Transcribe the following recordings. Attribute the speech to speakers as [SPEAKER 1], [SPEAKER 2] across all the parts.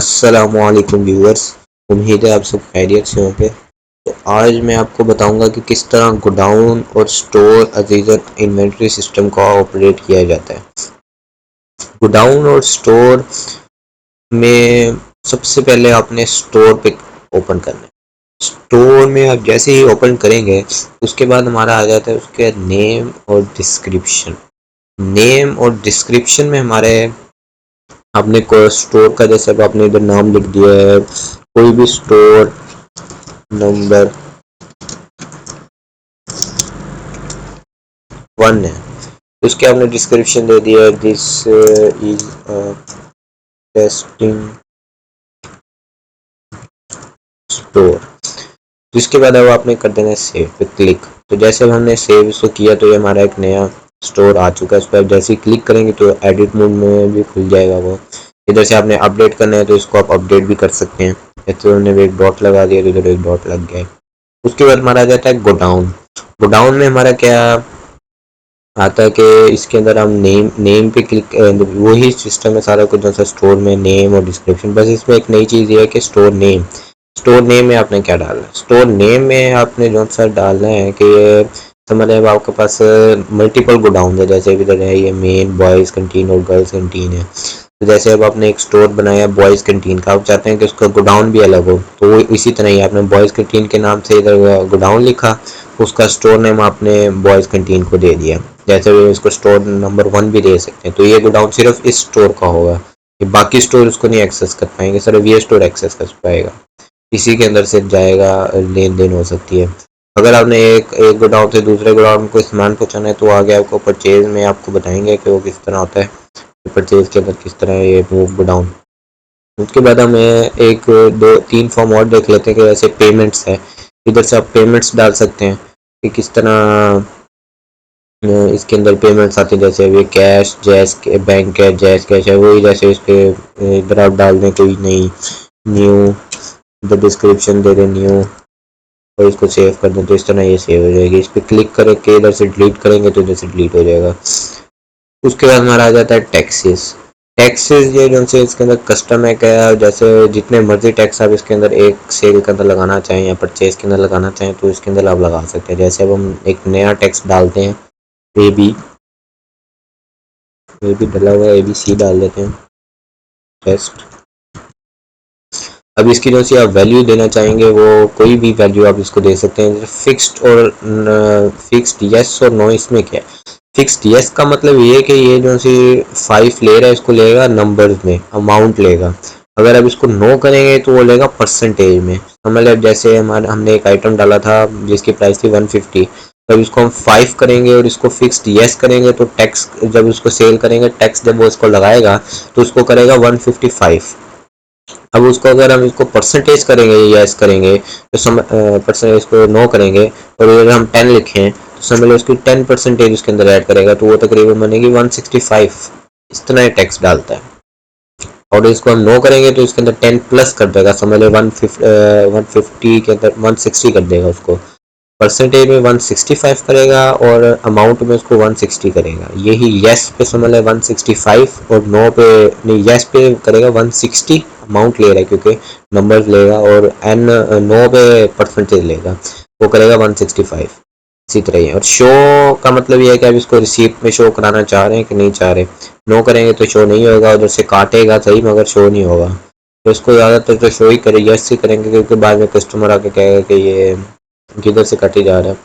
[SPEAKER 1] अस्सलामुअलैकुम व्यूअर्स। उम्मीद है आप सब खैरियत से होंगे। तो आज मैं आपको बताऊंगा कि किस तरह गोडाउन और स्टोर अजीजन इन्वेंट्री सिस्टम का ऑपरेट किया जाता है। गोडाउन और स्टोर में सबसे पहले आपने स्टोर पे ओपन करना है। स्टोर में आप जैसे ही ओपन करेंगे उसके बाद हमारा आ जाता है उसके नेम और डिस्क्रिप्शन। नेम और डिस्क्रिप्शन में हमारे आपने को स्टोर का जैसे अब आपने इधर नाम लिख दिया है, कोई भी स्टोर नंबर 1 है, उसके आपने डिस्क्रिप्शन दे दिया है, दिस इज टेस्टिंग स्टोर। जिसके बाद अब आपने कर देना है सेव पे क्लिक। तो जैसे अब हमने सेव इसको किया तो ये हमारा एक नया स्टोर आ चुका है। इस पर जैसे ही क्लिक करेंगे तो एडिट मोड में भी खुल जाएगा वो। इधर से आपने अपडेट करना है तो इसको आप अपडेट भी कर सकते हैं। जैसे हमने एक डॉट लगा दिया तो इधर एक डॉट लग गया है। उसके बाद हमारा आ जाता है गोडाउन। गोडाउन में हमारा क्या आता है कि इसके अंदर हम नेम पे क्लिक, वही सिस्टम है सारा कुछ जैसा स्टोर में नेम और डिस्क्रिप्शन। बस इसमें एक नई चीज़ ये है कि स्टोर नेम में आपने क्या डालना है। स्टोर नेम में आपने जो सा डालना है कि तो मतलब आपके पास मल्टीपल गोडाउन है। जैसे इधर है ये मेन बॉयज़ कैंटीन और गर्ल्स कैंटीन है। तो जैसे अब आपने एक स्टोर बनाया बॉयज़ कैंटीन का, आप चाहते हैं कि उसका गोडाउन भी अलग हो, तो इसी तरह ही आपने बॉयज़ कैंटीन के नाम से इधर गोडाउन लिखा, उसका स्टोर नेम आपने बॉयज़ कैंटीन को दे दिया। जैसे इसको स्टोर नंबर 1 भी दे सकते हैं। तो ये गोडाउन सिर्फ इस स्टोर का होगा, ये बाकी स्टोर उसको नहीं एक्सेस कर पाएंगे, सिर्फ ये स्टोर एक्सेस कर पाएगा। इसी के अंदर से जाएगा, लेन देन हो सकती है। अगर आपने एक एक गोडाउन से दूसरे गोडाउन को सामान पहुँचाना है तो आगे आपको परचेज में आपको बताएंगे कि वो किस तरह होता है, परचेज के अंदर किस तरह ये मूव गोडाउन। उसके बाद हम एक दो तीन फॉर्म और देख लेते हैं कि वैसे पेमेंट्स है। इधर से आप पेमेंट्स डाल सकते हैं कि किस तरह इसके अंदर पेमेंट्स आती है। जैसे अभी कैश जैस के बैंक है, जैस कैश है, वही जैसे इसके इधर आप डाल दें कोई नई न्यू, इधर डिस्क्रिप्शन दे दें न्यू और इसको सेव कर दें तो इस तरह ये सेव हो जाएगी। इस पर क्लिक करके इधर से डिलीट करेंगे तो इधर से डिलीट हो जाएगा। उसके बाद हमारा आ जाता है टैक्सेस। टैक्सेस ये जो से इसके अंदर कस्टम है क्या, जैसे जितने मर्जी टैक्स आप इसके अंदर एक सेल के अंदर लगाना चाहें या परचेज के अंदर लगाना चाहें तो इसके अंदर आप लगा सकते हैं। जैसे अब हम एक नया टैक्स डालते हैं, ए बी डला हुआ है, ABC डाल देते हैं टेस्ट। अब इसकी जो सी आप वैल्यू देना चाहेंगे वो कोई भी वैल्यू आप इसको दे सकते हैं। फिक्स्ड और फिक्स्ड यस और नो, इसमें क्या है। फिक्स्ड यस का मतलब ये है कि ये जो सी 5 ले रहा है इसको लेगा नंबर्स में, अमाउंट लेगा। अगर आप इसको नो करेंगे तो वो लेगा परसेंटेज में। मतलब जैसे हमारा हमने एक आइटम डाला था जिसकी प्राइस थी 150, जब इसको हम 5 करेंगे और इसको फिक्स्ड यस करेंगे तो टैक्स जब उसको सेल करेंगे, टैक्स जब वो इसको लगाएगा तो उसको करेगा 155। अब उसको अगर हम इसको परसेंटेज करेंगे यस करेंगे तो परसेंटेज इसको नो करेंगे और अगर हम 10 लिखें तो समझ लो उसकी 10% उसके अंदर ऐड करेगा तो वो तकरीबन बनेगी 165। इस तरह टैक्स डालता है। और इसको हम नो करेंगे तो इसके अंदर 10 प्लस कर देगा, समझ लो 150 के अंदर 160 कर देगा उसको। परसेंटेज में 165 करेगा और अमाउंट में उसको 160 करेगा। यही यस पे समझ लें 165 और नो पे नहीं, यस पे करेगा 160, अमाउंट ले रहा है क्योंकि नंबर्स लेगा, और एन नो पे परसेंटेज लेगा, वो करेगा 165। इसी तरह ही और शो का मतलब ये है कि आप इसको रिसीप्ट में शो कराना चाह रहे हैं कि नहीं चाह रहे। नो करेंगे तो शो नहीं होगा, उधर से काटेगा सही मगर शो नहीं होगा। तो इसको ज़्यादातर तो शो ही करें, यस ही करेंगे क्योंकि बाद में कस्टमर आके कहेगा कि ये किधर से कटे जा रहा है।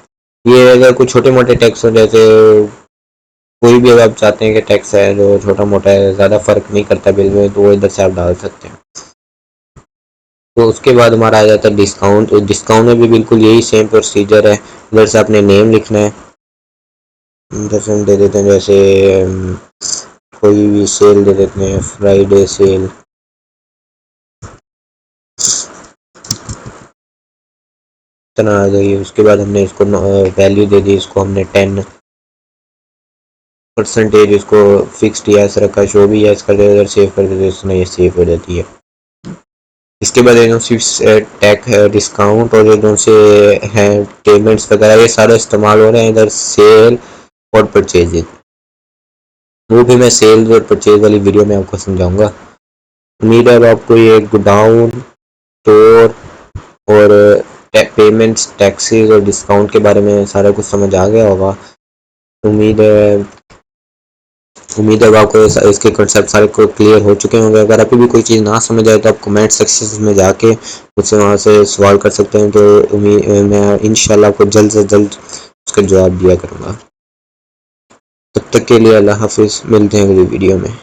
[SPEAKER 1] ये अगर कुछ छोटे मोटे टैक्स हो, जैसे कोई भी अगर आप चाहते हैं कि टैक्स है जो छोटा मोटा है, ज़्यादा फ़र्क नहीं करता बिल में, तो वो इधर से आप डाल सकते हैं। तो उसके बाद हमारा आ जाता है डिस्काउंट। डिस्काउंट में भी बिल्कुल यही सेम प्रोसीजर है। इधर से आपने नेम लिखना है, इधर से हम दे देते हैं जैसे कोई भी सेल दे देते हैं, फ्राइडे सेल। इतना आ गई। उसके बाद हमने इसको वैल्यू दे दी, इसको हमने 10% इसको फिक्स्ड यस रखा, शो भी यस कर देते, सेव कर देते, इसमें ये सेव हो जाती है। इसके बाद एकदम से टैग डिस्काउंट और एकदम से हैं पेमेंट्स वगैरह ये सारे इस्तेमाल हो रहे हैं इधर सेल और परचेजिंग। वो भी मैं सेल और परचेज वाली वीडियो में आपको समझाऊंगा। उम्मीद है अब आपको ये गोडाउन, स्टोर और पेमेंट्स, टैक्सेस और डिस्काउंट के बारे में सारा कुछ समझ आ गया होगा। उम्मीद है अब आपको इसके कंसेप्ट सारे को क्लियर हो चुके होंगे। अगर अभी भी कोई चीज़ ना समझ आए तो आप कमेंट सेक्शन में जाके मुझसे वहाँ से सवाल कर सकते हैं। तो मैं इंशाल्लाह आपको जल्द से जल्द उसका जवाब दिया करूँगा। तब तक के लिए अल्लाह हाफिज़, मिलते हैं अगली वीडियो में।